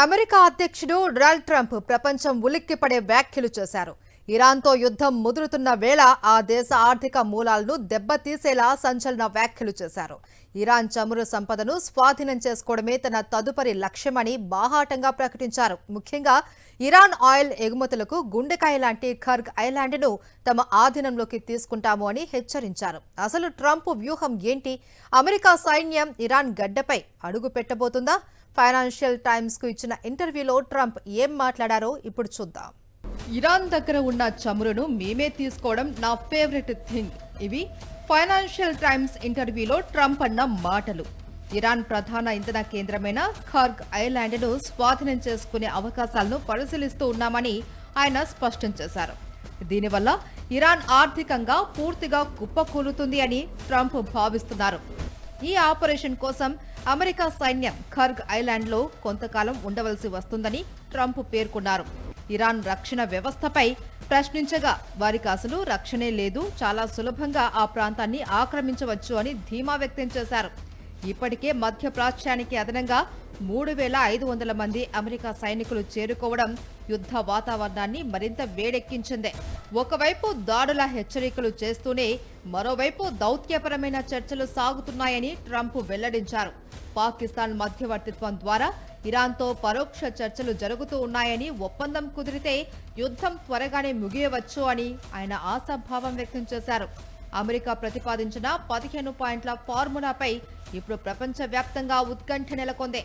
America అధ్యక్షుడు Donald Trump ప్రపంచం ఉలిక్కిపడే వ్యాఖ్యలు చేశారు. ఇరాన్తో యుద్ధం ముదురుతున్న వేళ ఆ దేశ ఆర్థిక మూలాలను దెబ్బతీసేలా సంచలన వ్యాఖ్యలు చేశారు. ఇరాన్ చమురు సంపదను స్వాధీనం చేసుకోవడమే తన తదుపరి లక్ష్యమని బాహాటంగా ప్రకటించారు. ముఖ్యంగా ఇరాన్ ఆయిల్ ఎగుమతులకు గుండెకాయ లాంటి ఖర్గ్ ఐలాండ్ను తమ ఆధీనంలోకి తీసుకుంటాము అని హెచ్చరించారు. అసలు ట్రంప్ వ్యూహం ఏంటి? అమెరికా సైన్యం ఇరాన్ గడ్డపై అడుగు పెట్టబోతుందా? ఫైనాన్షియల్ టైమ్స్ కు ఇచ్చిన ఇంటర్వ్యూలో ట్రంప్ ఏం మాట్లాడారో ఇప్పుడు చూద్దాం. ఇరాన్ దగ్గర ఉన్న చమురును మేమే తీసుకోవడం నా ఫేవరెట్ థింగ్. ఇవి ఫైనాన్షియల్ టైమ్స్ ఇంటర్వ్యూలో ట్రంప్ అన్న మాటలు. ఇరాన్ ప్రధాన ఇంధన కేంద్రమైన ఖర్గ్ ఐలాండ్ను స్వాధీనం చేసుకునే అవకాశాలను పరిశీలిస్తూ ఉన్నామని ఆయన స్పష్టం చేశారు. దీనివల్ల ఇరాన్ ఆర్థికంగా పూర్తిగా కుప్పకూలుతుంది అని ట్రంప్ భావిస్తున్నారు. ఈ ఆపరేషన్ కోసం అమెరికా సైన్యం ఖర్గ్ ఐలాండ్లో కొంతకాలం ఉండవలసి వస్తుందని ట్రంప్ పేర్కొన్నారు. ఇరాన్ రక్షణ వ్యవస్థపై ప్రశ్నించగా వారికి అసలు రక్షణే లేదు, చాలా సులభంగా ఆ ప్రాంతాన్ని ఆక్రమించవచ్చు అని ధీమా వ్యక్తం చేశారు. ఇప్పటికే మధ్య ప్రాచ్యానికి అదనంగా 3,500 మంది అమెరికా సైనికులు చేరుకోవడం యుద్ధ వాతావరణాన్ని మరింత వేడెక్కించింది. ఒకవైపు దాడుల హెచ్చరికలు చేస్తూనే మరోవైపు దౌత్యపరమైన చర్చలు సాగుతున్నాయని ట్రంప్ వెల్లడించారు. పాకిస్తాన్ మధ్యవర్తిత్వం ద్వారా ఇరాన్తో పరోక్ష చర్చలు జరుగుతూ ఉన్నాయని, ఒప్పందం కుదిరితే యుద్ధం త్వరగానే ముగియవచ్చు అని ఆయన ఆశాభావం వ్యక్తం చేశారు. అమెరికా ప్రతిపాదించిన 15 పాయింట్ల ఫార్ములాపై ఇప్పుడు ప్రపంచవ్యాప్తంగా ఉత్కంఠ నెలకొంది.